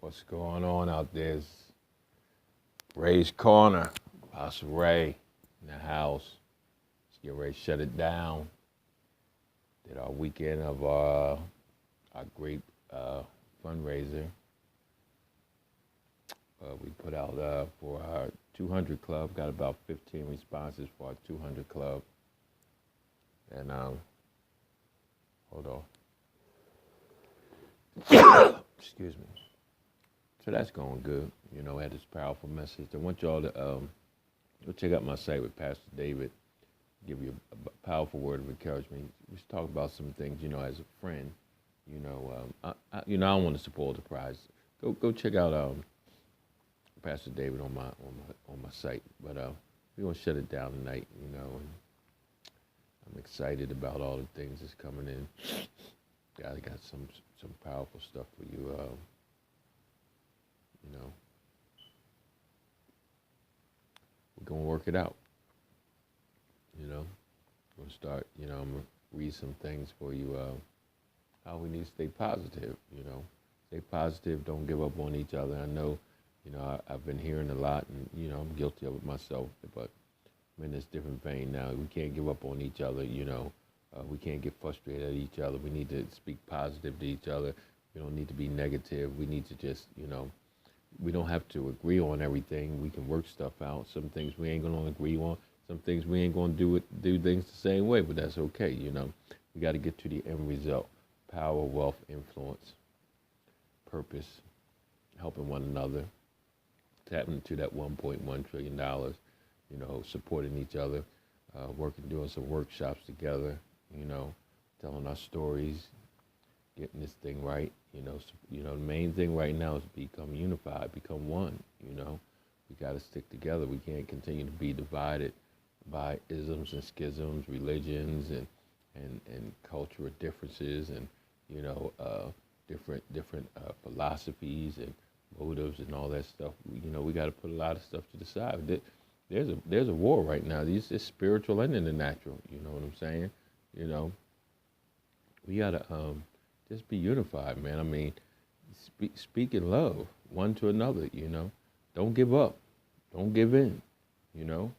What's going on out there? It's Ray's Corner. Apostle Ray in the house. Let's get ready to shut it down. Did our weekend of our great fundraiser. We put out for our 200 club, got about 15 responses for our 200 club. And hold on. Excuse me. So that's going good. You know, I had this powerful message. I want y'all to go check out my site with Pastor David, give you a powerful word of encouragement. We should talk about some things, you know, as a friend. You know, I don't want to spoil the prize. Go check out Pastor David on my site. But we're gonna shut it down tonight, you know, and I'm excited about all the things that's coming in. God got some powerful stuff for you. You know, we're gonna work it out. You know, we're gonna start. You know, I'm gonna read some things for you. How we need to stay positive. You know, stay positive. Don't give up on each other. I know. You know, I've been hearing a lot, and you know, I'm guilty of it myself. But I'm in this different vein now. We can't give up on each other. You know, we can't get frustrated at each other. We need to speak positive to each other. We don't need to be negative. We need to just, you know, we don't have to agree on everything. We can work stuff out. Some things we ain't gonna agree on. Some things we ain't gonna do things the same way. But that's okay. You know, we got to get to the end result: power, wealth, influence, purpose, helping one another. Tapping into that $1.1 trillion, you know, supporting each other, doing some workshops together, you know, telling our stories, getting this thing right, you know. The main thing right now is become unified, become one, you know. We got to stick together. We can't continue to be divided by isms and schisms, religions and cultural differences and, you know, different philosophies and motives and all that stuff. You know, we got to put a lot of stuff to the side. There's a war right now. It's spiritual and in the natural. You know what I'm saying? You know, we got to just be unified, man. I mean, speak in love one to another. You know, don't give up, don't give in. You know,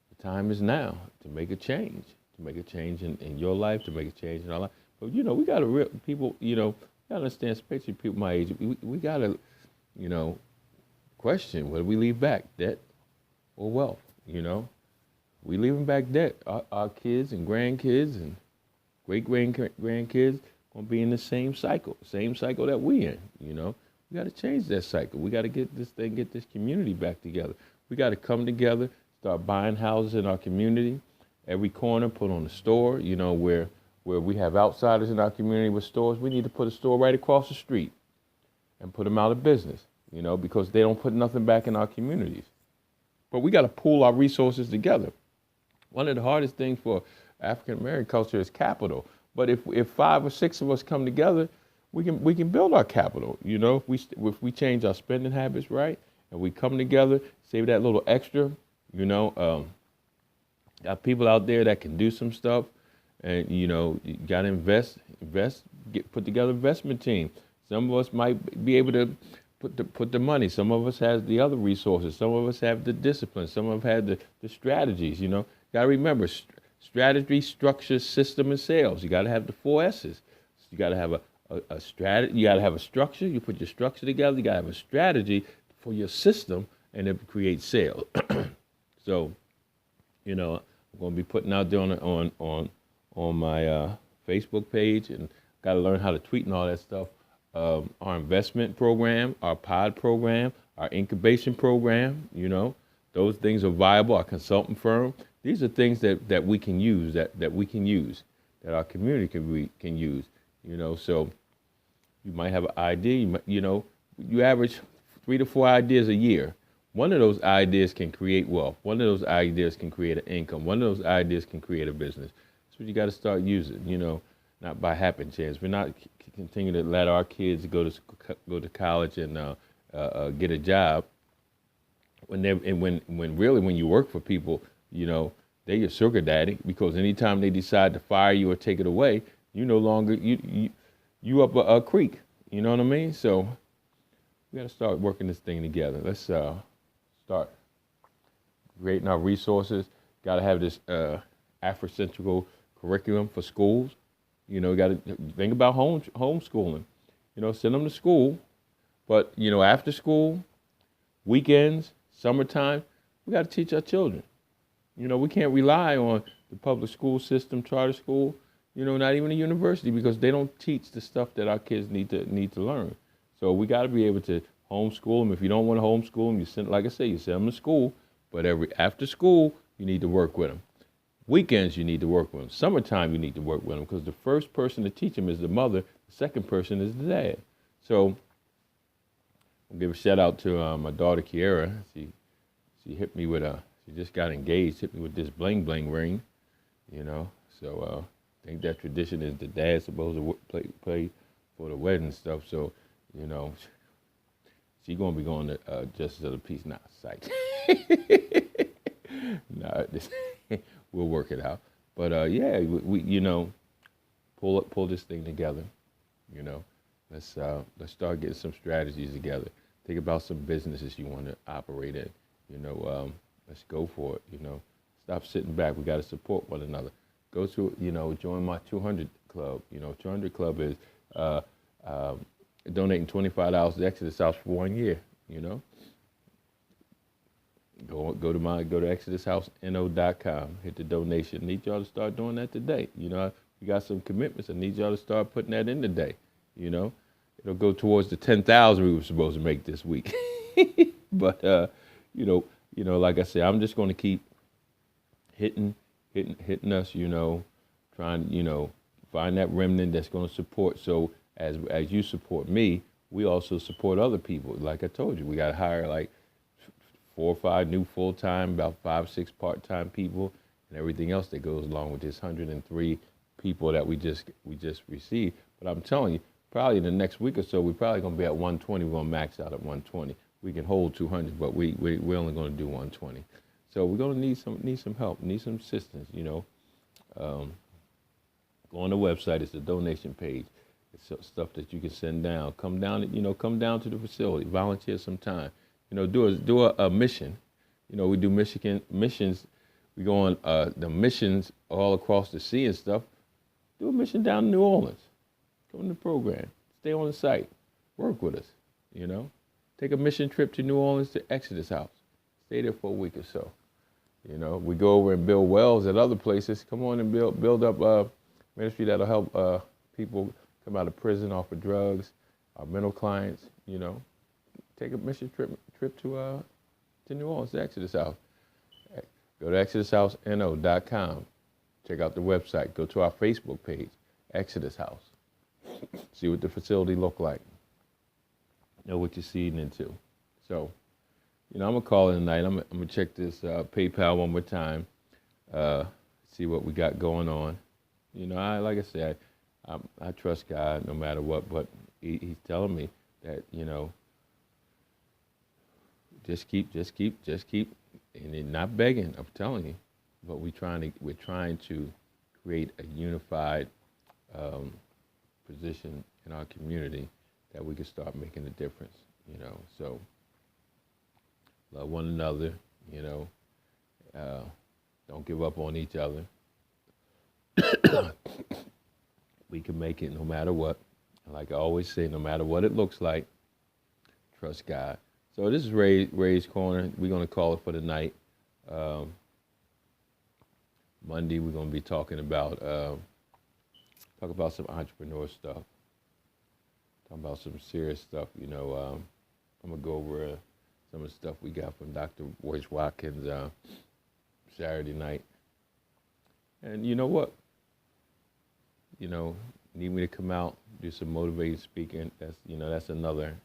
the time is now to make a change, in your life, to make a change in our life. But you know, we got to people. You know, you got to understand, especially people my age. We got to, you know, question whether we leave back, debt or wealth. You know, we leaving back debt. Our kids and grandkids and great-grandkids gonna be in the same cycle that we in. You know, we got to change that cycle. We got to get this community back together. We got to come together, start buying houses in our community. Every corner, put on a store. You know, where we have outsiders in our community with stores, we need to put a store right across the street and put them out of business, you know, because they don't put nothing back in our communities. But we got to pool our resources together. One of the hardest things for African American culture is capital. But if 5 or 6 of us come together, we can build our capital. You know, if we change our spending habits right, and we come together, save that little extra. You know, got people out there that can do some stuff, and you know, you got to invest, put together an investment team. Some of us might be able to put the money. Some of us have the other resources. Some of us have the discipline. Some of us have the strategies. You know, got to remember strategy, structure, system, and sales. You got to have the 4 S's. You got to have a strategy. You got to have a structure. You put your structure together. You got to have a strategy for your system, and it creates sales. So, you know, I'm going to be putting out there on my Facebook page, and got to learn how to tweet and all that stuff. Our investment program, our pod program, our incubation program, you know, those things are viable. Our consultant firm, these are things that we can use, that our community can use, you know. So you might have an idea, you know, you average 3 to 4 ideas a year. One of those ideas can create wealth. One of those ideas can create an income. One of those ideas can create a business. That's what you got to start using, you know, not by happen chance. We're not continue to let our kids go to college and get a job when you work for people, you know, they're your sugar daddy, because anytime they decide to fire you or take it away, you no longer you up a creek. You know what I mean? So we got to start working this thing together. Let's start creating our resources. Got to have this Afrocentrical curriculum for schools. You know, got to think about homeschooling. You know, send them to school, but you know, after school, weekends, summertime, we got to teach our children. You know, we can't rely on the public school system, charter school. You know, not even the university, because they don't teach the stuff that our kids need to learn. So we got to be able to homeschool them. If you don't want to homeschool them, you send, like I say, you send them to school. But after school, you need to work with them. Weekends, you need to work with them. Summertime, you need to work with them, because the first person to teach them is the mother. The second person is the dad. So I'll give a shout out to my daughter, Kiera. She hit me with she just got engaged, hit me with this bling bling ring, you know. So I think that tradition is the dad's supposed to play for the wedding stuff. So, you know, she gonna be going to Justice of the Peace. Nah, psych. Nah, we'll work it out. But yeah, we you know, pull this thing together. You know, let's start getting some strategies together. Think about some businesses you want to operate in. You know, let's go for it. You know, stop sitting back. We got to support one another. Go to, you know, join my 200 club. You know, 200 club is donating $25 to Exodus House for 1 year. You know, go to ExodusHouseNO.com. Hit the donation. I need y'all to start doing that today. You know, we got some commitments. I need y'all to start putting that in today. You know, it'll go towards the 10,000 we were supposed to make this week. But you know, like I said, I'm just going to keep hitting us. You know, trying, you know, find that remnant that's going to support. So as you support me, we also support other people. Like I told you, we got to hire like 4 or 5 new full-time, about 5 or 6 part-time people, and everything else that goes along with this 103 people that we just received. But I'm telling you, probably in the next week or so, we're probably going to be at 120. We're going to max out at 120. We can hold 200, but we're only going to do 120. So we're going to need some help, need some assistance. You know, go on the website. It's the donation page. It's stuff that you can send down. Come down to the facility. Volunteer some time. You know, do a mission. You know, we do missions. We go on the missions all across the sea and stuff. Do a mission down in New Orleans. Go in the program. Stay on the site. Work with us. You know, take a mission trip to New Orleans to Exodus House. Stay there for a week or so. You know, we go over and build wells at other places. Come on and build up ministry that'll help people come out of prison off of drugs, our mental clients. You know, take a mission trip to New Orleans, to Exodus House. Go to ExodusHouseNO.com. Check out the website. Go to our Facebook page, Exodus House. See what the facility look like. Know what you're seeding into. So, you know, I'm gonna call it a night. I'm gonna check this PayPal one more time. See what we got going on. You know, like I said, I trust God no matter what. But He's telling me that, you know, just keep, and then not begging. I'm telling you, but we're trying to create a unified position in our community that we can start making a difference. You know, so love one another. You know, don't give up on each other. We can make it no matter what. Like I always say, no matter what it looks like, trust God. So this is Ray's Corner. We're going to call it for the night. Monday, we're going to be talking about some entrepreneur stuff. Talking about some serious stuff. You know, I'm going to go over some of the stuff we got from Dr. Royce Watkins Saturday night. And you know what? You know, need me to come out, do some motivated speaking. That's another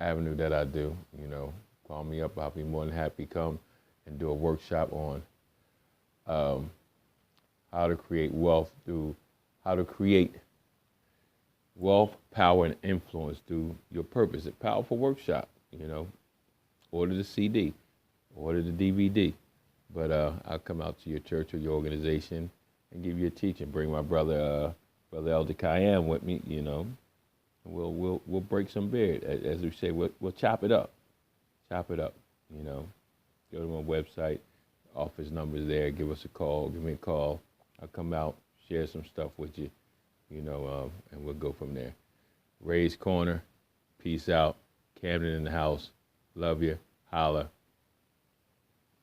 avenue that I do. You know, call me up. I'll be more than happy to come and do a workshop on how to create wealth, power, and influence through your purpose. A powerful workshop. You know, order the CD, order the DVD. But I'll come out to your church or your organization and give you a teaching. Bring my brother Elder Cayenne with me. You know, and we'll break some bread. As we say, we'll chop it up. Chop it up. You know, go to my website. Office number's there. Give us a call. Give me a call. I'll come out, share some stuff with you. You know, and we'll go from there. Ray's Corner. Peace out. Camden in the house. Love you. Holla.